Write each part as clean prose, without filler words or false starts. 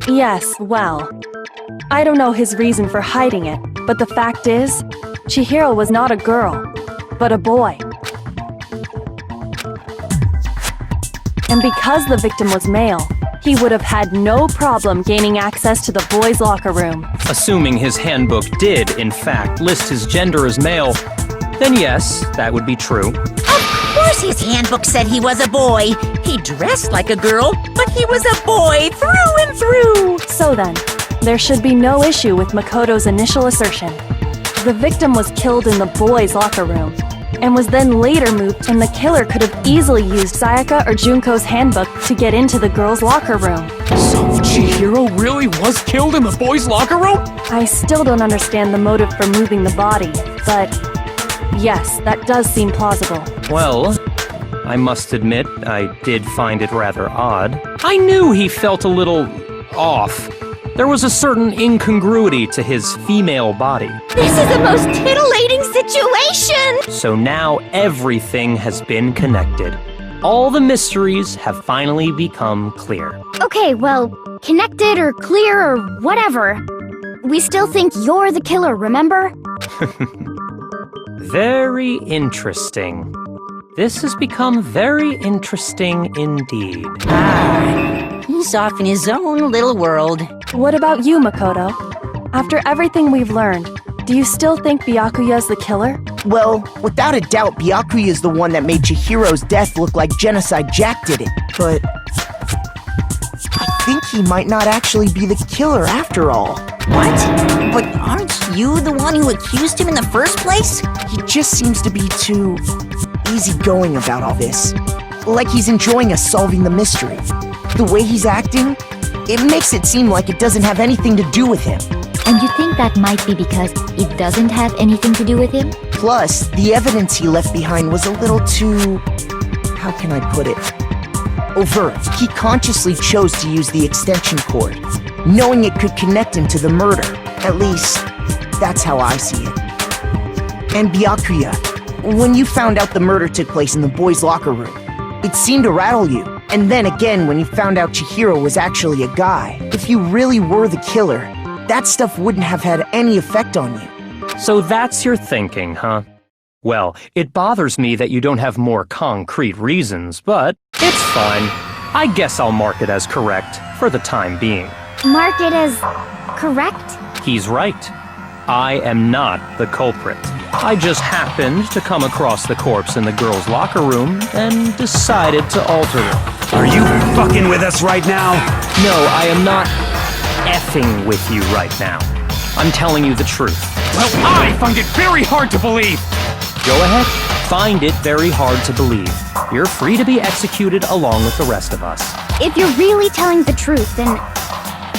Yes, well, I don't know his reason for hiding it, but the fact is, Chihiro was not a girl, but a boy. And because the victim was male, he would have had no problem gaining access to the boys' locker room. Assuming his handbook did, in fact, list his gender as male, then yes, that would be true. Of course his handbook said he was a boy. He dressed like a girl, but he was a boy through and through. So then, there should be no issue with Makoto's initial assertion. The victim was killed in the boys' locker room, and was then later moved, and the killer could have easily used Sayaka or Junko's handbook to get into the girls' locker room. So Chihiro really was killed in the boys' locker room? I still don't understand the motive for moving the body, but yes, that does seem plausible. Well, I must admit, I did find it rather odd. I knew he felt a little off. There was a certain incongruity to his female body. This is the most titillating situation! So now everything has been connected. All the mysteries have finally become clear. Okay, well, connected or clear or whatever. We still think you're the killer, remember? Very interesting. This has become very interesting indeed. He's off in his own little world. What about you, Makoto? After everything we've learned, do you still think Byakuya's the killer? Well, without a doubt, Byakuya is the one that made Chihiro's death look like Genocide Jack did it. But I think he might not actually be the killer after all. What? But aren't you the one who accused him in the first place? He just seems to be too easygoing about all this. Like he's enjoying us solving the mystery. The way he's acting, it makes it seem like it doesn't have anything to do with him. And you think that might be because it doesn't have anything to do with him? Plus, the evidence he left behind was a little too... how can I put it? Overt. He consciously chose to use the extension cord, knowing it could connect him to the murder. At least, that's how I see it. And Byakuya, when you found out the murder took place in the boys' locker room, it seemed to rattle you. And then again, when you found out Chihiro was actually a guy, if you really were the killer, that stuff wouldn't have had any effect on you. So that's your thinking, huh? Well, it bothers me that you don't have more concrete reasons, but it's fine. I guess I'll mark it as correct for the time being. Mark it as correct? He's right. I am not the culprit. I just happened to come across the corpse in the girls' locker room and decided to alter it. Are you fucking with us right now? No, I am not effing with you right now. I'm telling you the truth. Well, I find it very hard to believe. Go ahead. Find it very hard to believe. You're free to be executed along with the rest of us. If you're really telling the truth, then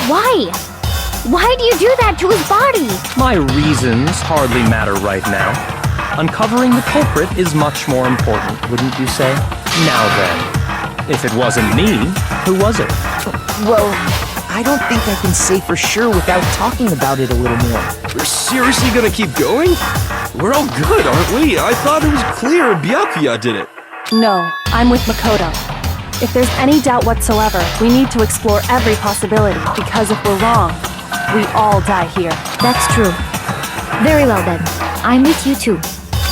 why? Why do you do that to his body? My reasons hardly matter right now. Uncovering the culprit is much more important, wouldn't you say? Now then, if it wasn't me, who was it? Well, I don't think I can say for sure without talking about it a little more. We're seriously gonna keep going? We're all good, aren't we? I thought it was clear Byakuya did it. No, I'm with Makoto. If there's any doubt whatsoever, we need to explore every possibility, because if we're wrong, we all die here. That's true. Very well then. I'm with you too.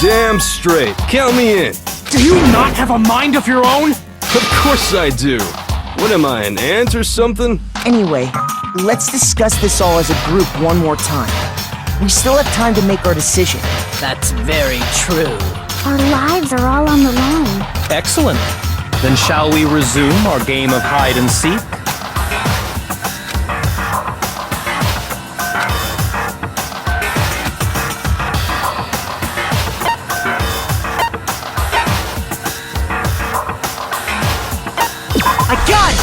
Damn straight. Count me in. Do you not have a mind of your own? Of course I do. What am I, an ant or something? Anyway, let's discuss this all as a group one more time. We still have time to make our decision. That's very true. Our lives are all on the line. Excellent. Then shall we resume our game of hide and seek? I got it!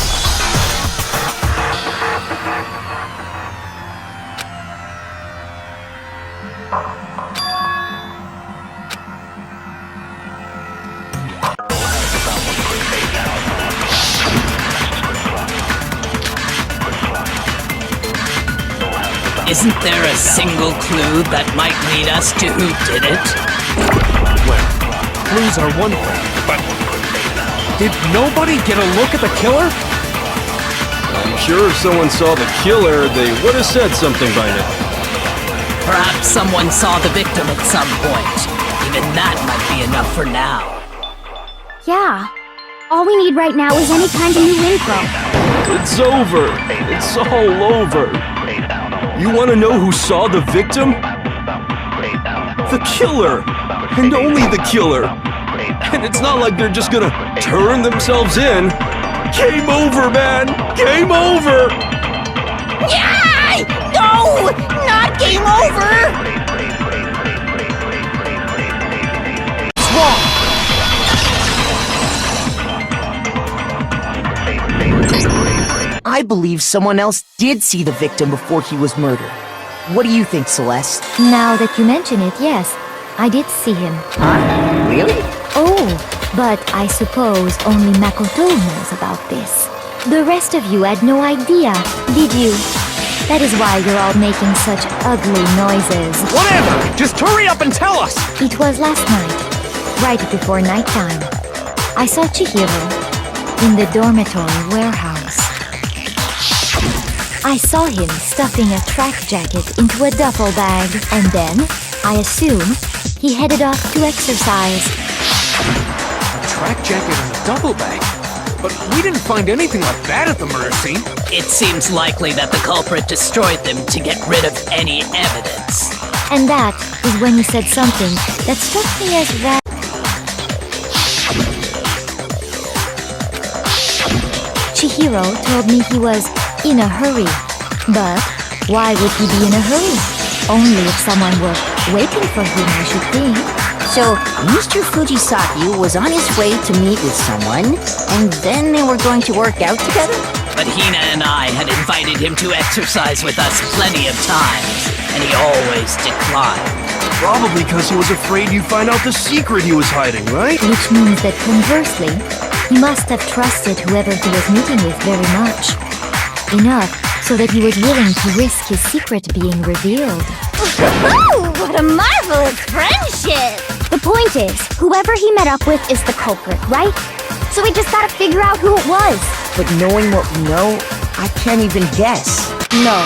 Isn't there a single clue that might lead us to who did it? Well, clues are one thing, but did nobody get a look at the killer? I'm sure if someone saw the killer, they would have said something by now. Perhaps someone saw the victim at some point. Even that might be enough for now. Yeah. All we need right now is any kind of new info. It's over. It's all over. You want to know who saw the victim? The killer. And only the killer. And it's not like they're just gonna turn themselves in. Game over, man! Game over! Yeah! No! Not game over! What's wrong? I believe someone else did see the victim before he was murdered. What do you think, Celeste? Now that you mention it, yes, I did see him. Huh? Really? Oh, but I suppose only Makoto knows about this. The rest of you had no idea, did you? That is why you're all making such ugly noises. Whatever! Just hurry up and tell us! It was last night, right before nighttime. I saw Chihiro in the dormitory warehouse. I saw him stuffing a track jacket into a duffel bag, and then, I assume, he headed off to exercise. A track jacket and a duffel bag? But we didn't find anything like that at the murder scene. It seems likely that the culprit destroyed them to get rid of any evidence. And that is when he said something that struck me as Chihiro told me he was in a hurry. But why would he be in a hurry? Only if someone were waiting for him, I should think. So, Mr. Fujisaki was on his way to meet with someone, and then they were going to work out together? But Hina and I had invited him to exercise with us plenty of times, and he always declined. Probably because he was afraid you'd find out the secret he was hiding, right? Which means that conversely, he must have trusted whoever he was meeting with very much. Enough so that he was willing to risk his secret being revealed. What a marvelous friendship! The point is, whoever he met up with is the culprit, right? So we just gotta figure out who it was. But knowing what we know, I can't even guess. No,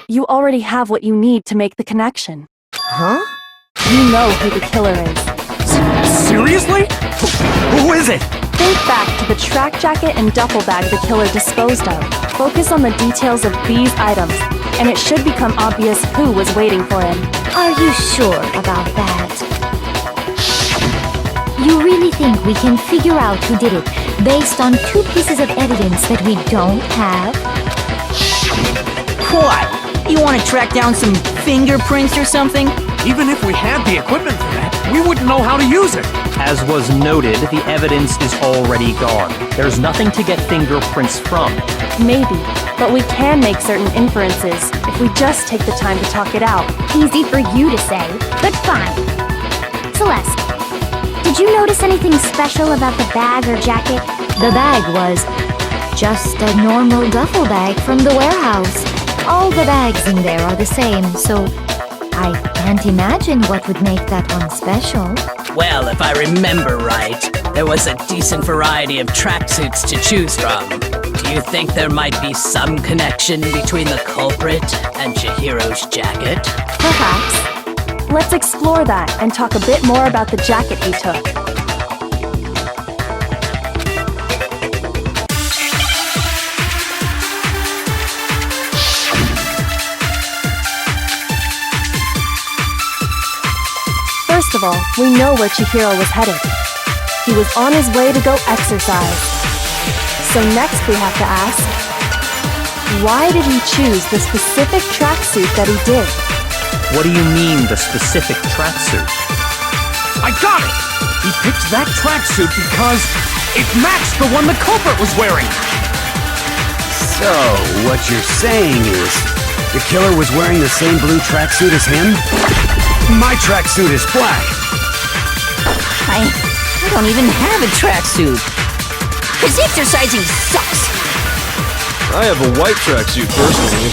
you already have what you need to make the connection. Huh? You know who the killer is. Seriously? Who is it? Think back to the track jacket and duffel bag the killer disposed of. Focus on the details of these items, and it should become obvious who was waiting for him. Are you sure about that? You really think we can figure out who did it based on 2 pieces of evidence that we don't have? What? You want to track down some fingerprints or something? Even if we had the equipment for that, we wouldn't know how to use it. As was noted, the evidence is already gone. There's nothing to get fingerprints from. Maybe, but we can make certain inferences if we just take the time to talk it out. Easy for you to say, but fine. Celeste, did you notice anything special about the bag or jacket? The bag was just a normal duffel bag from the warehouse. All the bags in there are the same, so I can't imagine what would make that one special. Well, if I remember right, there was a decent variety of tracksuits to choose from. Do you think there might be some connection between the culprit and Chihiro's jacket? Perhaps. Let's explore that and talk a bit more about the jacket he took. First of all, we know where Chihiro was headed. He was on his way to go exercise. So next we have to ask, why did he choose the specific tracksuit that he did? What do you mean, the specific tracksuit? I got it! He picked that tracksuit because it matched the one the culprit was wearing. So, what you're saying is, the killer was wearing the same blue tracksuit as him? My tracksuit is black. I don't even have a tracksuit. Cause exercising sucks. I have a white tracksuit personally.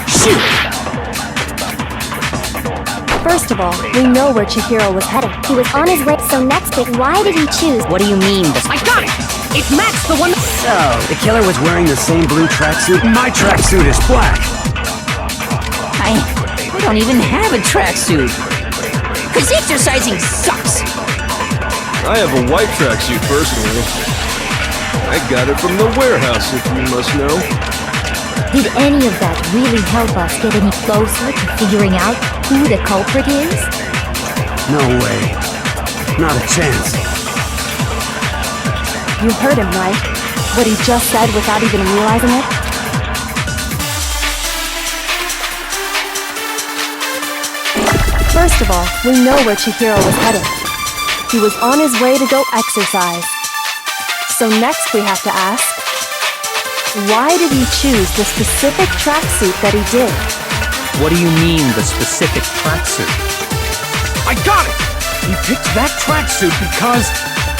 Shoot! First of all, we know where Chihiro was headed. He was on his way, so next bit, why did he choose? What do you mean? I got it! it matched the one. So, the killer was wearing the same blue tracksuit? My tracksuit is black! I don't even have a tracksuit. Cause exercising sucks. I have a white tracksuit personally. I got it from the warehouse, if you must know. Did any of that really help us get any closer to figuring out who the culprit is? No way. Not a chance. You heard him, right? What he just said without even realizing it? First of all, we know where Chihiro was headed. He was on his way to go exercise. So next we have to ask, why did he choose the specific tracksuit that he did? What do you mean, the specific tracksuit? I got it! He picked that tracksuit because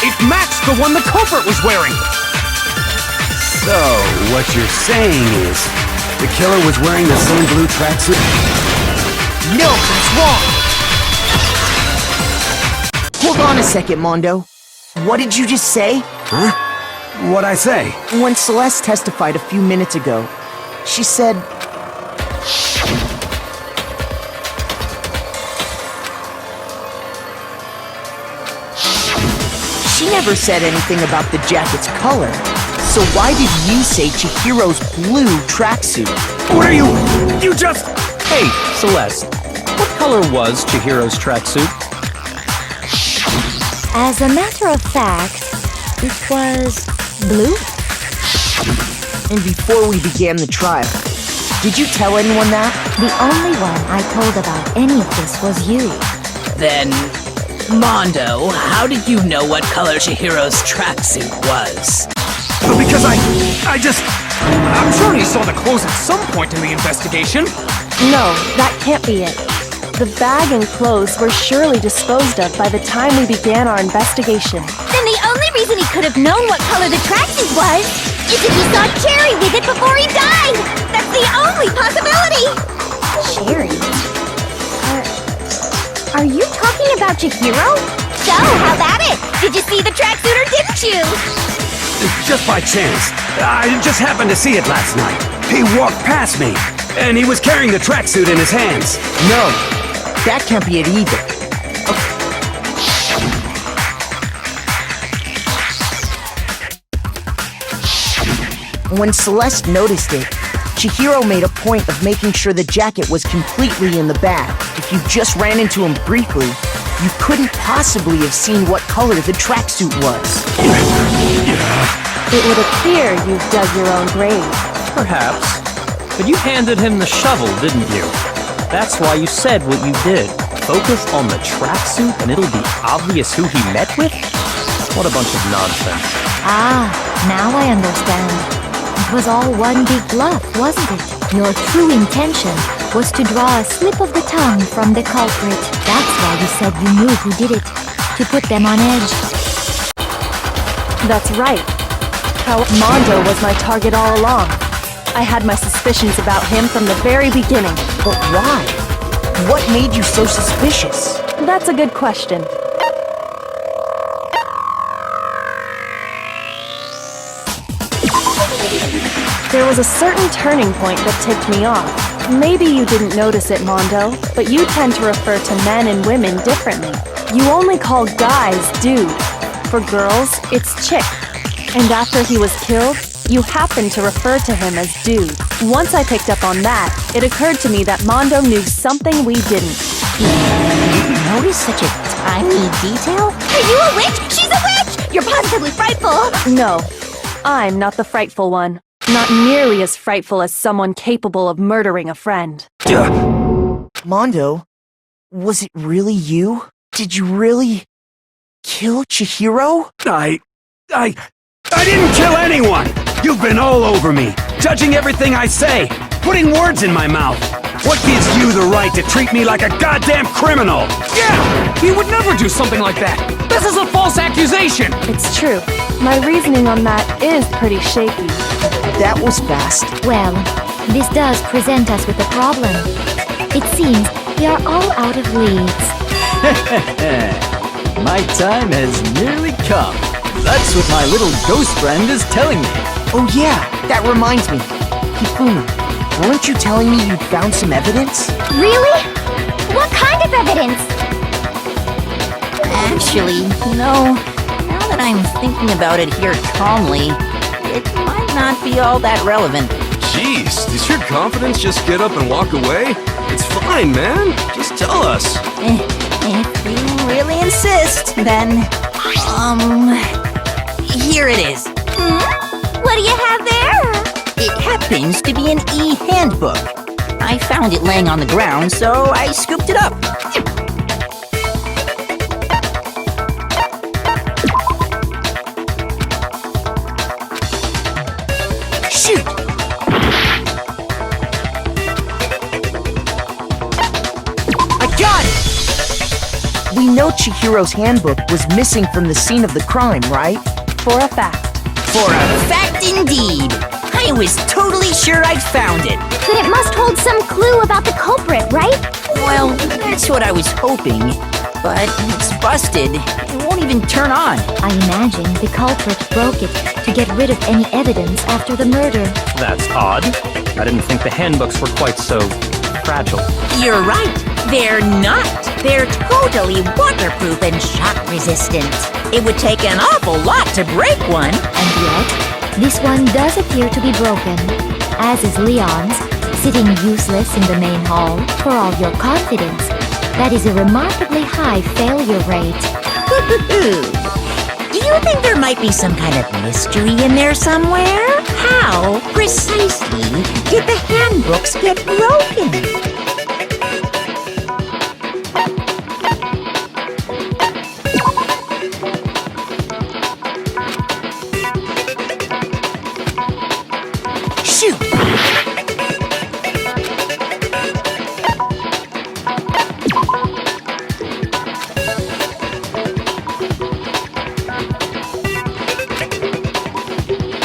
it matched the one the culprit was wearing. So, what you're saying is, the killer was wearing the same blue tracksuit? No, that's wrong! Hold on a second, Mondo. What did you just say? Huh? What'd I say? When Celeste testified a few minutes ago, she said... She never said anything about the jacket's color. So why did you say Chihiro's blue tracksuit? What are you... You just... Hey, Celeste, what color was Chihiro's tracksuit? As a matter of fact, it was blue. And before we began the trial, did you tell anyone that? The only one I told about any of this was you. Then, Mondo, how did you know what color Chihiro's tracksuit was? Because I'm sure he saw the clothes at some point in the investigation. No, that can't be it. The bag and clothes were surely disposed of by the time we began our investigation. Then the only reason he could have known what color the tracksuit was is if he saw Cherry with it before he died! That's the only possibility! Cherry? Are you talking about Chihiro? So, how about it? Did you see the tracksuit or didn't you? Just by chance. I just happened to see it last night. He walked past me, and he was carrying the tracksuit in his hands. No, that can't be it either. When Celeste noticed it, Chihiro made a point of making sure the jacket was completely in the bag. If you just ran into him briefly, you couldn't possibly have seen what color the tracksuit was. It would appear you've dug your own grave. Perhaps. But you handed him the shovel, didn't you? That's why you said what you did. Focus on the tracksuit and it'll be obvious who he met with? What a bunch of nonsense. Ah, now I understand. It was all one big bluff, wasn't it? Your true intention was to draw a slip of the tongue from the culprit. That's why you said you knew who did it. To put them on edge. That's right. How Mondo was my target all along. I had my suspicions about him from the very beginning. But why? What made you so suspicious? That's a good question. There was a certain turning point that ticked me off. Maybe you didn't notice it, Mondo, but you tend to refer to men and women differently. You only call guys dude. For girls, it's chick. And after he was killed, you happened to refer to him as dude. Once I picked up on that, it occurred to me that Mondo knew something we didn't. You notice such a tiny detail? Are you a witch? She's a witch! You're positively frightful! No, I'm not the frightful one. Not nearly as frightful as someone capable of murdering a friend. Mondo, was it really you? Did you really kill Chihiro? I didn't kill anyone! You've been all over me, judging everything I say, putting words in my mouth. What gives you the right to treat me like a goddamn criminal? Yeah! He would never do something like that! This is a false accusation! It's true. My reasoning on that is pretty shaky. That was fast. Well, this does present us with a problem. It seems we are all out of leads. My time has nearly come. That's what my little ghost friend is telling me. Oh yeah, that reminds me. Hifumi, weren't you telling me you'd found some evidence? Really? What kind of evidence? Actually, now that I'm thinking about it here calmly, it might not be all that relevant. Jeez, does your confidence just get up and walk away? It's fine, man. Just tell us. If you really insist, then, here it is. What do you have there? It happens to be an e-handbook. I found it laying on the ground, so I scooped it up. Shoot! I got it! We know Chihiro's handbook was missing from the scene of the crime, right? For a fact. For a fact indeed. I was totally sure I'd found it. Then it must hold some clue about the culprit, right? Well, that's what I was hoping. But it's busted. It won't even turn on. I imagine the culprit broke it to get rid of any evidence after the murder. That's odd. I didn't think the handbooks were quite so fragile. You're right. They're not. They're totally waterproof and shock resistant. It would take an awful lot to break one. And yet, this one does appear to be broken, as is Leon's, sitting useless in the main hall for all your confidence. That is a remarkably high failure rate. Do you think there might be some kind of mystery in there somewhere? How precisely did the handbooks get broken?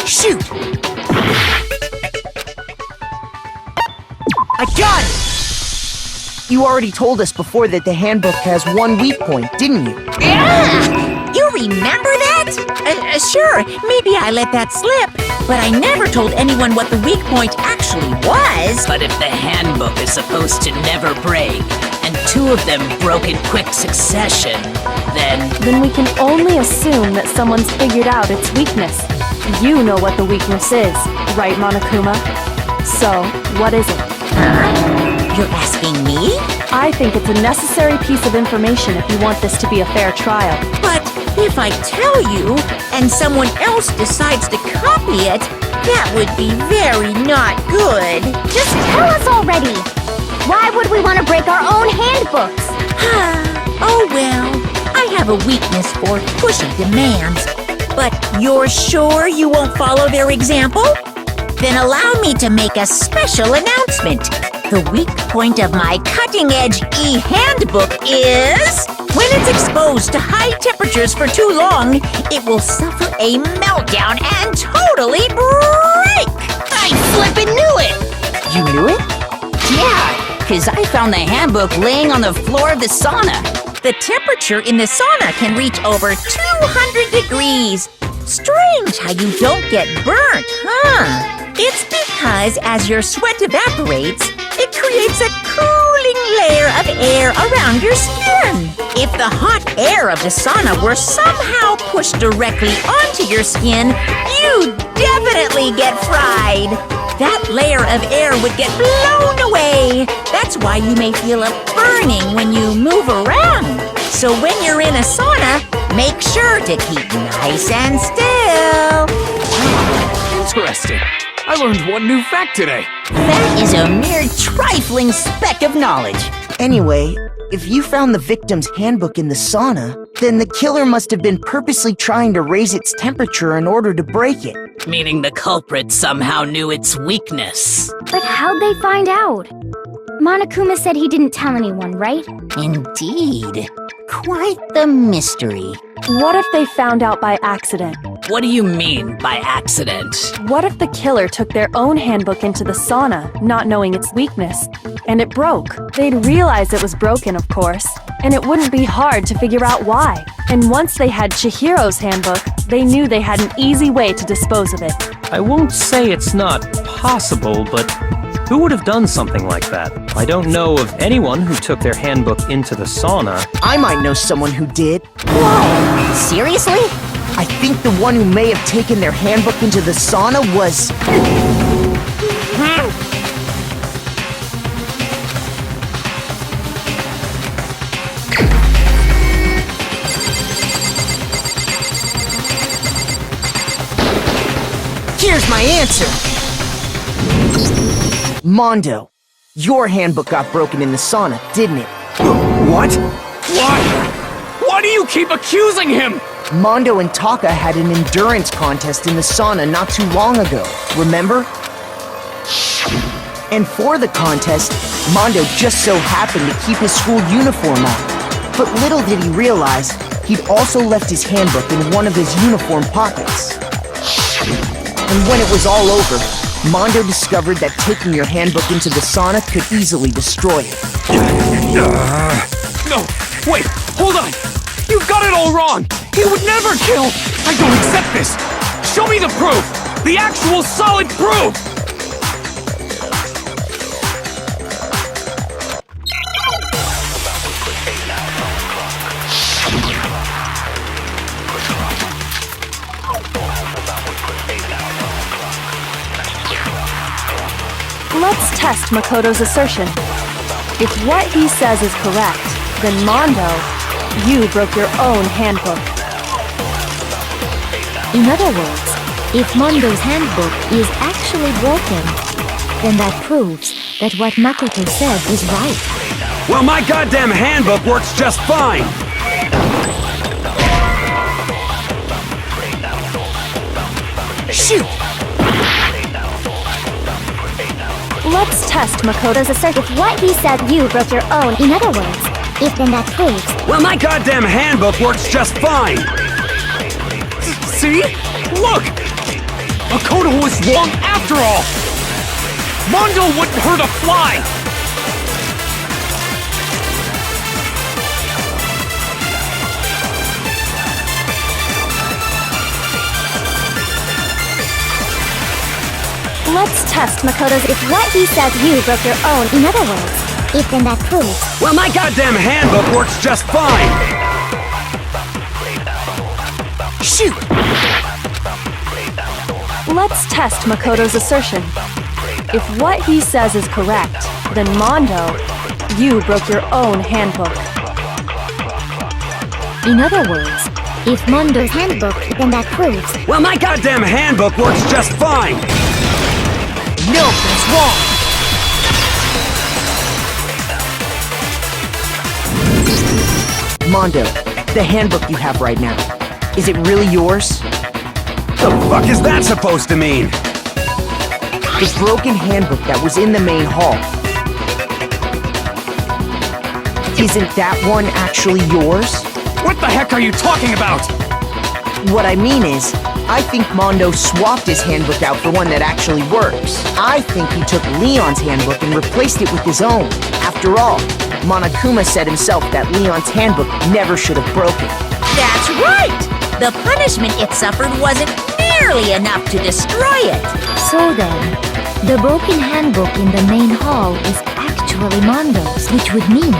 Shoot! I got it! You already told us before that the handbook has one weak point, didn't you? Yeah! You remember that? Sure, maybe I let that slip, but I never told anyone what the weak point actually was. But if the handbook is supposed to never break, and two of them broke in quick succession, Then we can only assume that someone's figured out its weakness. You know what the weakness is, right, Monokuma? So, what is it? You're asking me? I think it's a necessary piece of information if you want this to be a fair trial. But if I tell you, and someone else decides to copy it, that would be very not good. Just tell us already! Why would we want to break our own handbooks? Oh well, I have a weakness for pushy demands. But you're sure you won't follow their example? Then allow me to make a special announcement. The weak point of my cutting-edge e-handbook is... when it's exposed to high temperatures for too long, it will suffer a meltdown and totally break! I flippin' knew it! You knew it? Yeah, because I found the handbook laying on the floor of the sauna. The temperature in the sauna can reach over 200 degrees. Strange how you don't get burnt, huh? It's because as your sweat evaporates, it creates a cooling layer of air around your skin. If the hot air of the sauna were somehow pushed directly onto your skin, you'd definitely get fried. That layer of air would get blown away. That's why you may feel a burning when you move around. So when you're in a sauna, make sure to keep nice and still. Interesting. I learned one new fact today. That is a mere trifling speck of knowledge. Anyway, if you found the victim's handbook in the sauna, then the killer must have been purposely trying to raise its temperature in order to break it. meaning the culprit somehow knew its weakness. But how'd they find out? Monokuma said he didn't tell anyone, right? Indeed. Quite the mystery. What if they found out by accident? What do you mean by accident? What if the killer took their own handbook into the sauna, not knowing its weakness, and it broke? They'd realize it was broken, of course, and it wouldn't be hard to figure out why. And once they had Chihiro's handbook, they knew they had an easy way to dispose of it. I won't say it's not possible, but who would have done something like that? I don't know of anyone who took their handbook into the sauna. I might know someone who did. Whoa! Seriously? I think the one who may have taken their handbook into the sauna was... Here's my answer! Mondo, your handbook got broken in the sauna, didn't it? What? Why? Why do you keep accusing him? Mondo and Taka had an endurance contest in the sauna not too long ago, remember? And for the contest, Mondo just so happened to keep his school uniform on. But little did he realize, he'd also left his handbook in one of his uniform pockets. And when it was all over, Mondo discovered that taking your handbook into the sauna could easily destroy it. No, wait, hold on! You've got it all wrong! He would never kill! I don't accept this! Show me the proof! The actual solid proof! Let's test Makoto's assertion. If what he says is correct, then Mondo, you broke your own handbook. In other words, if Mondo's handbook is actually broken, then that proves that what Makoto said was right. Well, my goddamn handbook works just fine! Shoot! Let's test Makoto's assertion. If what he said you broke your own, in other words, if then that proves... Well, my goddamn handbook works just fine! See? Look! Makoto was wrong after all! Mondo wouldn't hurt a fly! Let's test Makoto's. If what he said you broke your own. In other words, if then that proves... Well, my goddamn handbook works just fine! Shoot! Let's test Makoto's assertion. If what he says is correct, then Mondo, you broke your own handbook. In other words, if Mondo's handbook, then that proves... Well, my goddamn handbook works just fine! No, that's wrong! Mondo, the handbook you have right now, is it really yours? The fuck is that supposed to mean? The broken handbook that was in the main hall. Isn't that one actually yours? What the heck are you talking about? What I mean is, I think Mondo swapped his handbook out for one that actually works. I think he took Leon's handbook and replaced it with his own. After all, Monokuma said himself that Leon's handbook never should have broken. That's right! The punishment it suffered wasn't nearly enough to destroy it. So then, the broken handbook in the main hall is actually Mondo's, which would mean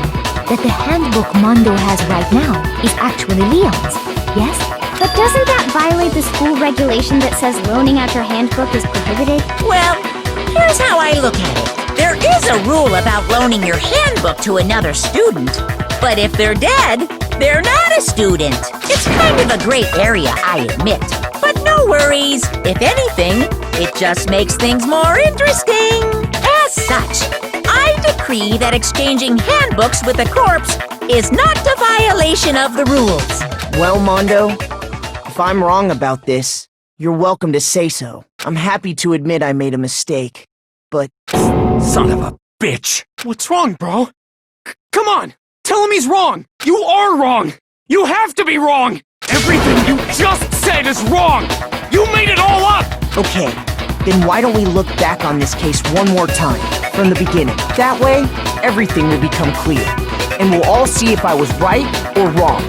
that the handbook Mondo has right now is actually Leon's, yes? But doesn't that violate the school regulation that says loaning out your handbook is prohibited? Well, here's how I look at it. There is a rule about loaning your handbook to another student. But if they're dead, they're not a student. It's kind of a gray area, I admit. But no worries. If anything, it just makes things more interesting. As such, I decree that exchanging handbooks with a corpse is not a violation of the rules. Well, Mondo, if I'm wrong about this, you're welcome to say so. I'm happy to admit I made a mistake, but... Son of a bitch! What's wrong, bro? Come on! Tell him he's wrong! You are wrong! You have to be wrong! Everything you just said is wrong! You made it all up! Okay, then why don't we look back on this case one more time, from the beginning. That way, everything will become clear, and we'll all see if I was right or wrong.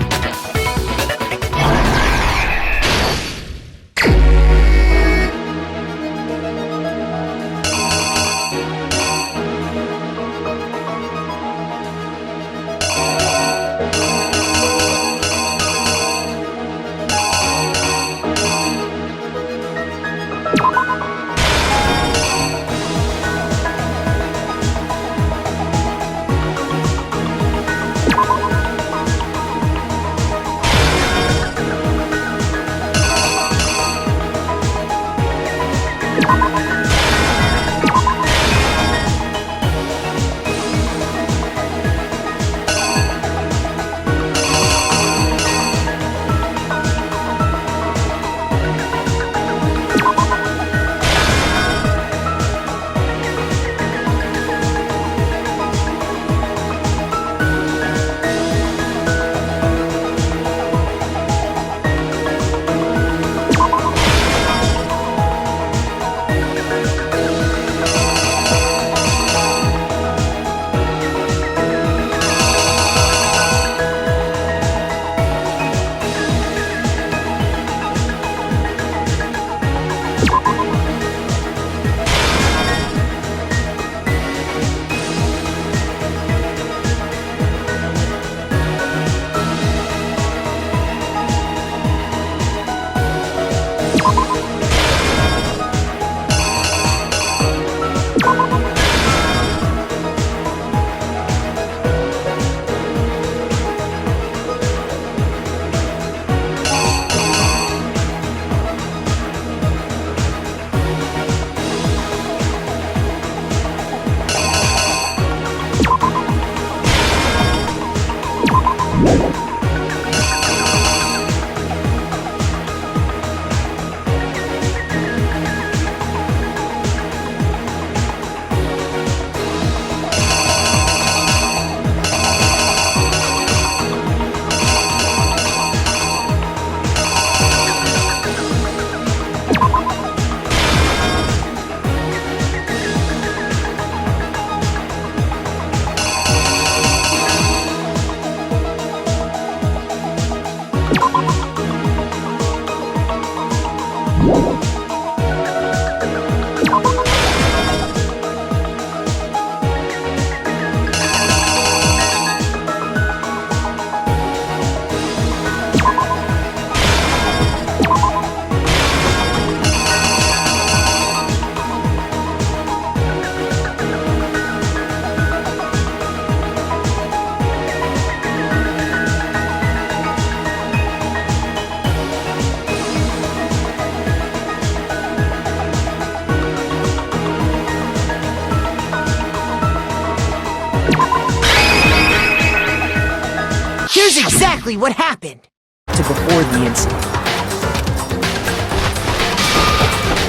Here's exactly what happened to before the incident.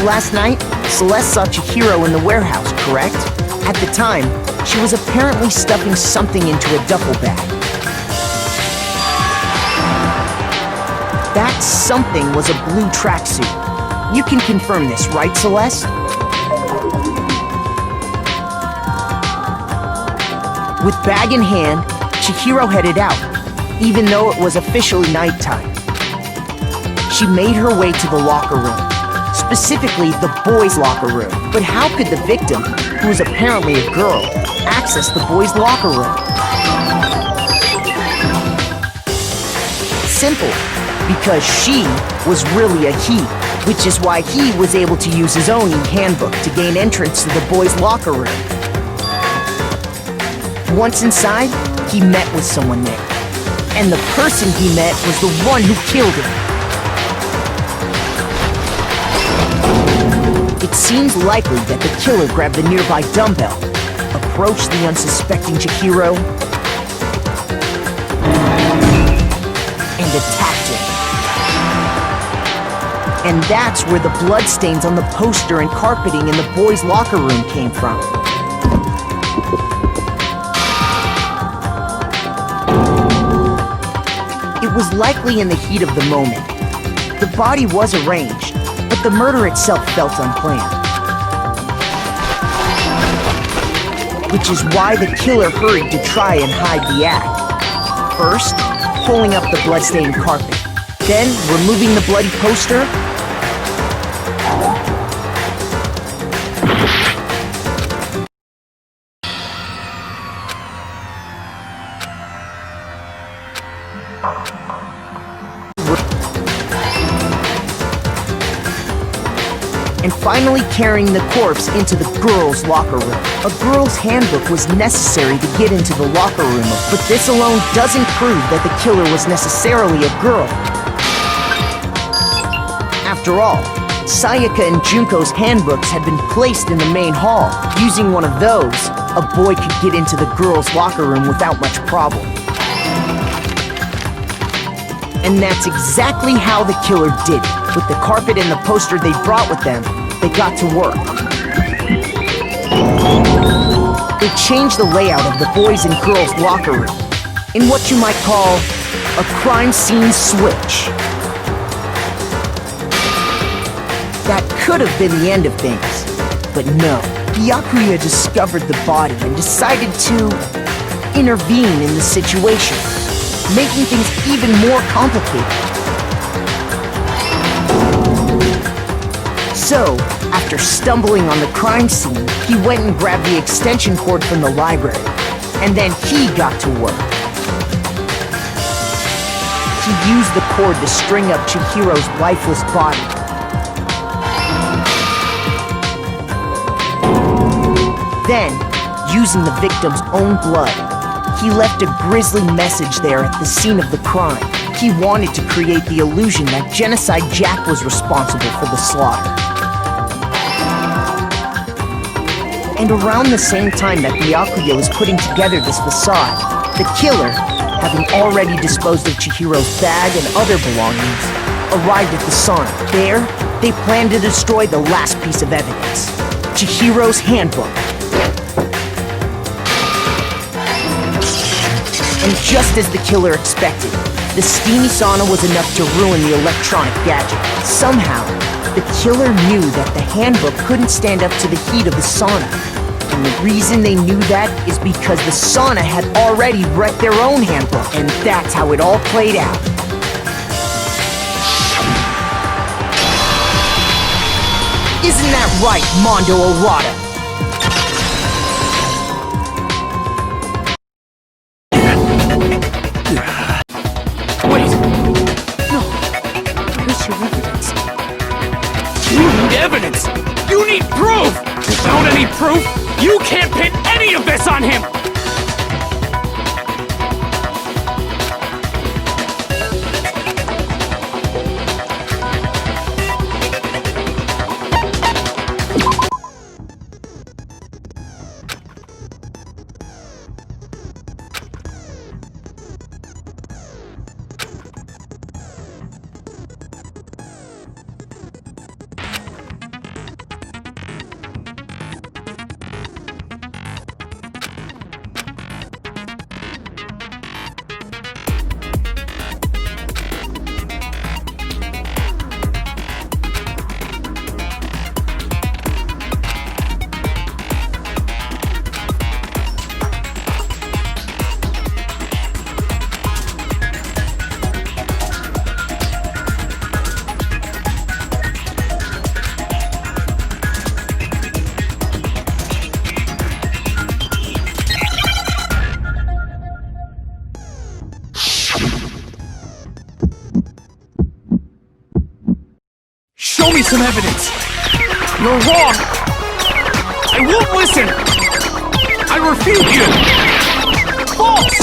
Last night, Celeste saw Chihiro in the warehouse, correct? At the time, she was apparently stuffing something into a duffel bag. That something was a blue tracksuit. You can confirm this, right, Celeste? With bag in hand, Chihiro headed out, even though it was officially nighttime. She made her way to the locker room, specifically the boys' locker room. But how could the victim, who was apparently a girl, access the boys' locker room? Simple, because she was really a he, which is why he was able to use his own e-handbook to gain entrance to the boys' locker room. Once inside, he met with someone there. And the person he met was the one who killed him. It seems likely that the killer grabbed the nearby dumbbell, approached the unsuspecting Chihiro, and attacked him. And that's where the bloodstains on the poster and carpeting in the boys' locker room came from. It was likely in the heat of the moment. The body was arranged, but the murder itself felt unplanned. Which is why the killer hurried to try and hide the act. First, pulling up the bloodstained carpet, then removing the bloody poster, and finally carrying the corpse into the girls' locker room. A girl's handbook was necessary to get into the locker room, but this alone doesn't prove that the killer was necessarily a girl. After all, Sayaka and Junko's handbooks had been placed in the main hall. Using one of those, a boy could get into the girls' locker room without much problem. And that's exactly how the killer did it. With the carpet and the poster they brought with them, they got to work. They changed the layout of the boys' and girls' locker room in what you might call a crime scene switch. That could have been the end of things, but no. Byakuya discovered the body and decided to intervene in the situation, making things even more complicated. So, after stumbling on the crime scene, he went and grabbed the extension cord from the library, and then he got to work. He used the cord to string up Chihiro's lifeless body. Then, using the victim's own blood, he left a grisly message there at the scene of the crime. He wanted to create the illusion that Genocide Jack was responsible for the slaughter. And around the same time that Byakuya was putting together this facade, the killer, having already disposed of Chihiro's bag and other belongings, arrived at the sauna. There, they planned to destroy the last piece of evidence, Chihiro's handbook. And just as the killer expected, the steamy sauna was enough to ruin the electronic gadget. Somehow, the killer knew that the handbook couldn't stand up to the heat of the sauna. And the reason they knew that is because the sauna had already wrecked their own handbook. And that's how it all played out. Isn't that right, Mondo Arata? Wait! No! Where's your evidence? You need evidence! You need proof! Without any proof, you can't pin any of this on him! Show me some evidence! You're wrong! I won't listen! I refute you! False!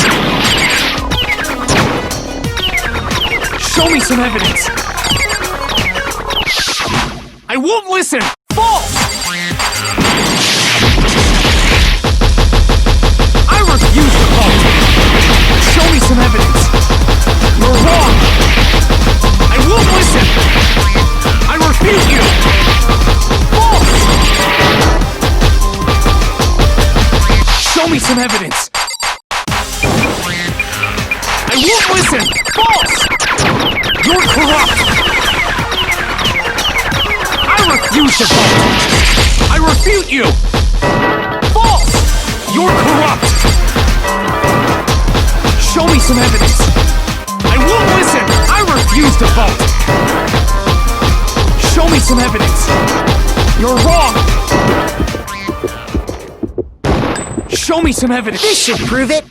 Show me some evidence! I won't listen! False! I refuse to call you! Show me some evidence! You're wrong! I won't listen! I refute you! False! Show me some evidence! I won't listen! False! False! You're corrupt! I refuse to vote! I refute you! False! You're corrupt! Show me some evidence! I won't listen! I refuse to vote! Show me some evidence! You're wrong! Show me some evidence! This should prove it.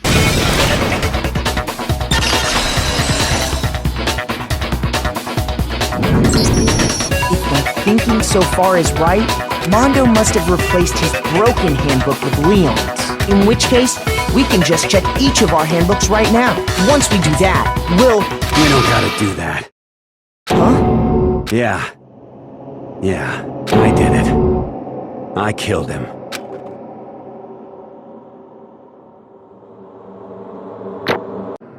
If my thinking so far is right, Mondo must have replaced his broken handbook with Leon's. In which case, we can just check each of our handbooks right now. Once we do that, we'll... We don't gotta do that. Huh? Yeah. Yeah, I did it. I killed him.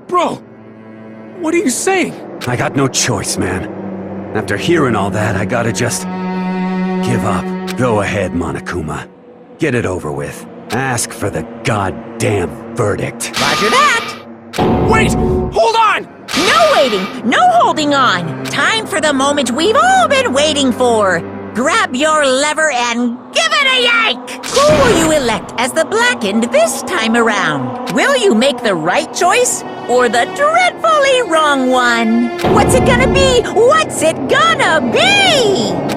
Bro! What are you saying? I got no choice, man. After hearing all that, I gotta just... give up. Go ahead, Monokuma. Get it over with. Ask for the goddamn verdict. Roger that! Wait! Hold on! No waiting! No holding on! Time for the moment we've all been waiting for! Grab your lever and give it a yank! Who will you elect as the Blackened this time around? Will you make the right choice or the dreadfully wrong one? What's it gonna be? What's it gonna be?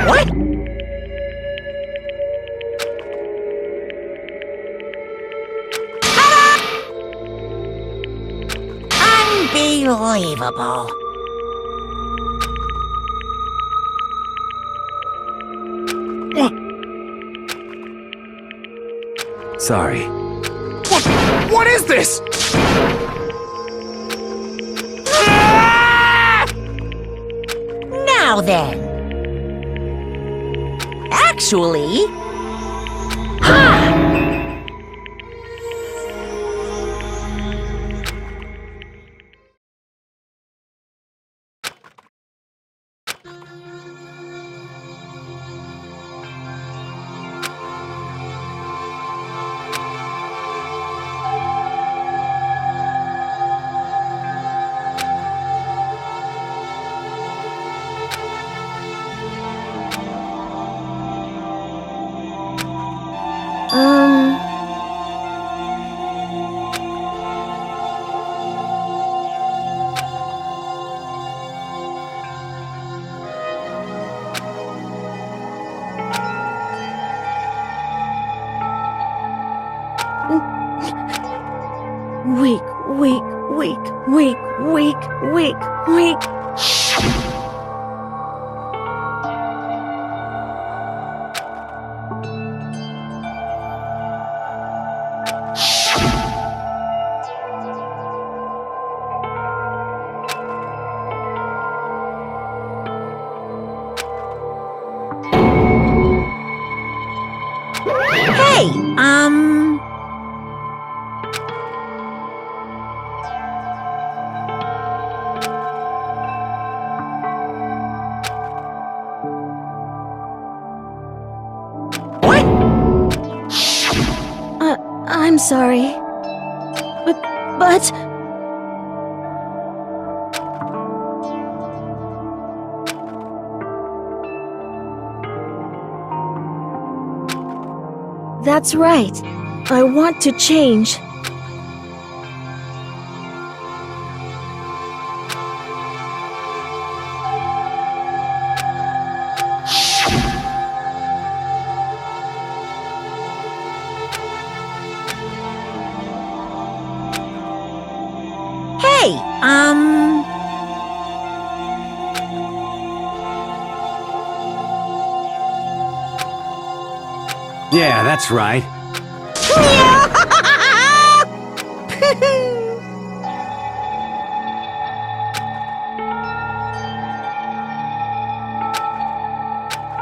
What? Unbelievable. Sorry. What is this? Now then. Actually... Ha! Weak. Hey, What? I'm sorry. But... That's right. I want to change. Hey, Yeah, that's right.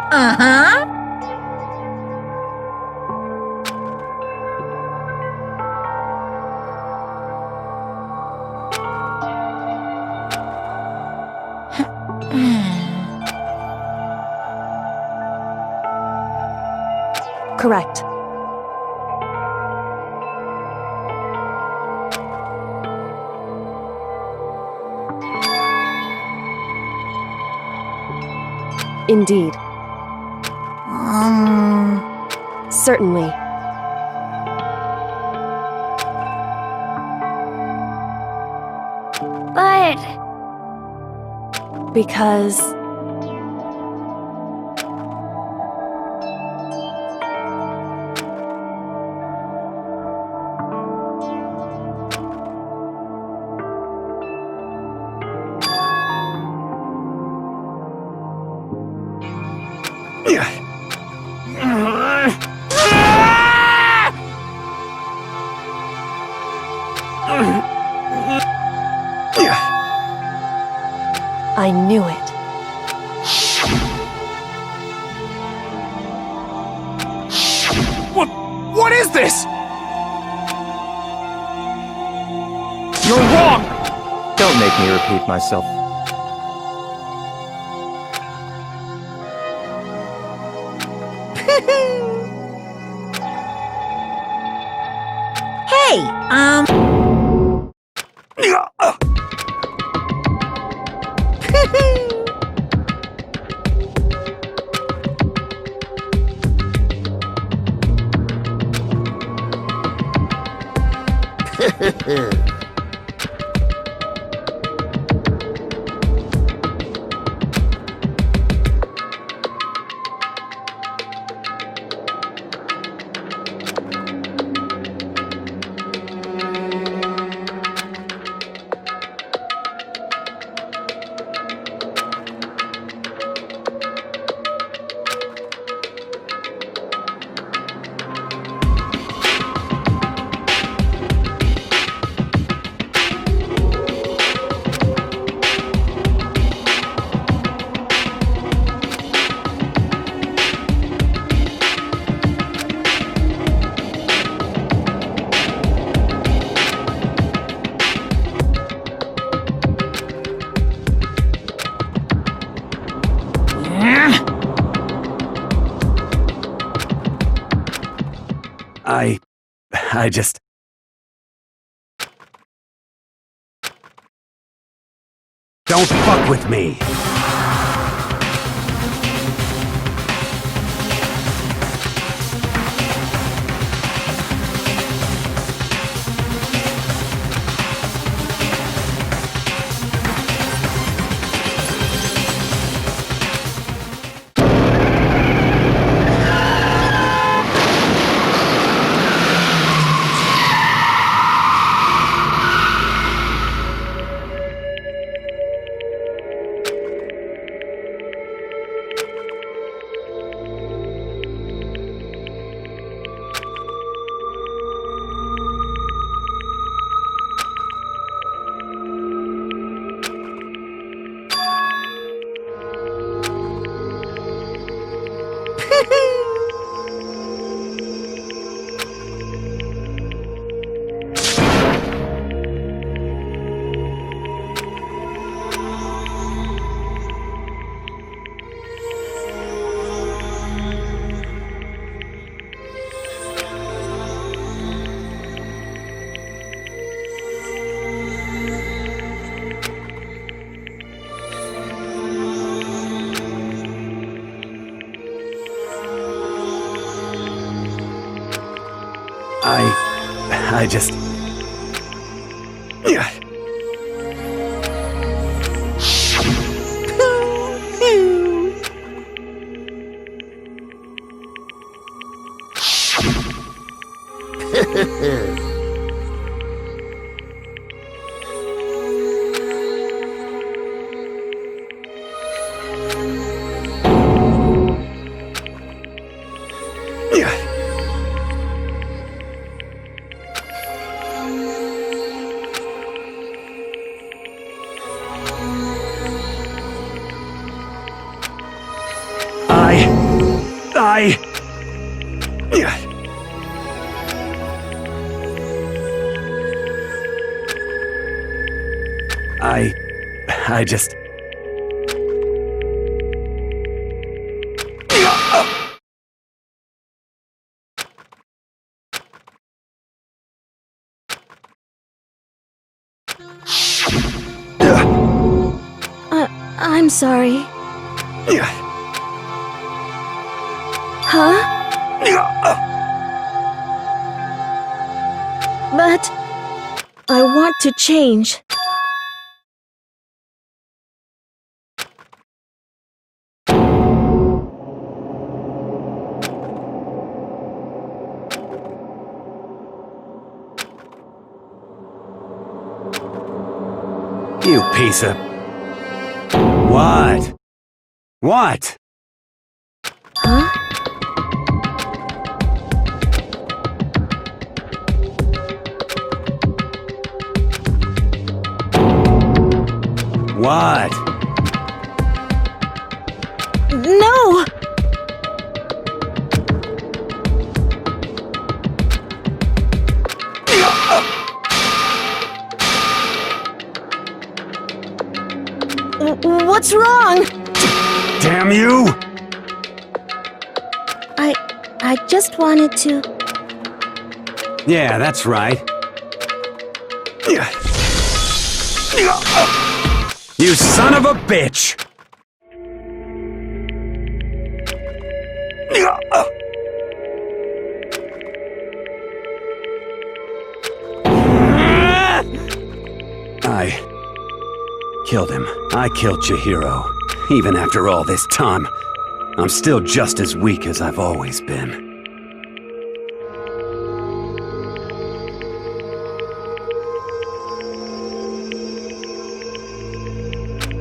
Uh-huh. Correct. Indeed. Certainly. But Because... I knew it. What is this? You're wrong! Don't make me repeat myself. Hey, I just... Don't fuck with me! I just... I just... I'm sorry. Huh? But I want to change. You piece of... What? What? Huh? What? No! What's wrong? Damn you! I just wanted to... Yeah, that's right. You son of a bitch! I killed him. I killed Chihiro. Even after all this time, I'm still just as weak as I've always been.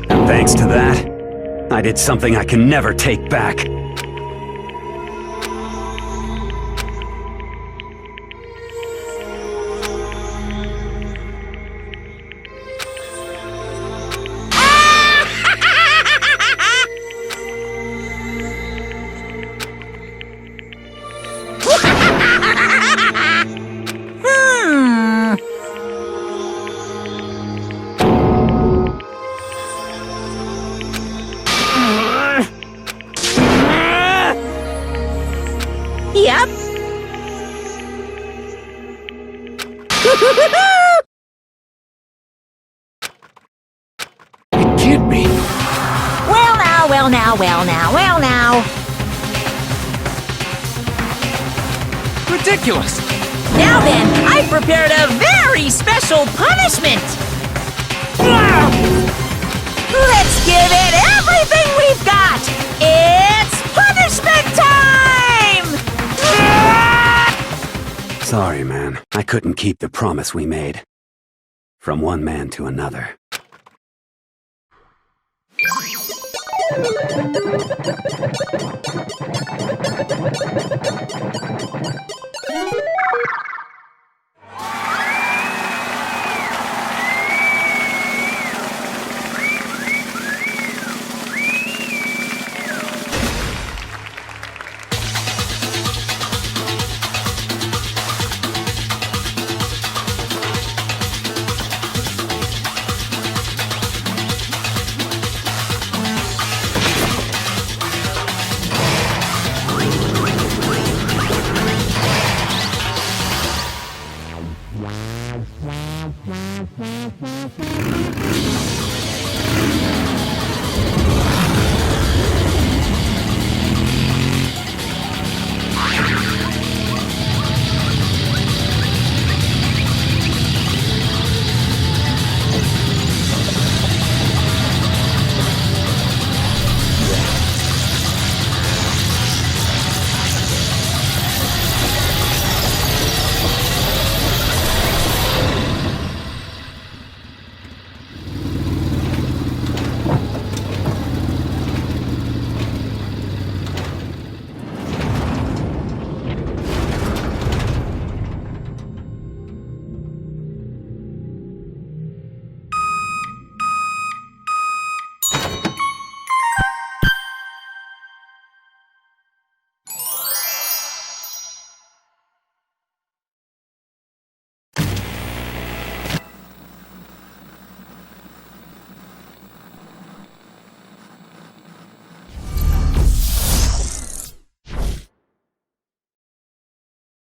And thanks to that, I did something I can never take back. Yep. It can't be. Well now, well now, well now, well now. Ridiculous. Now then, I've prepared a very special punishment. Let's give it everything we've got. It's punishment time! Sorry, man. I couldn't keep the promise we made. From one man to another.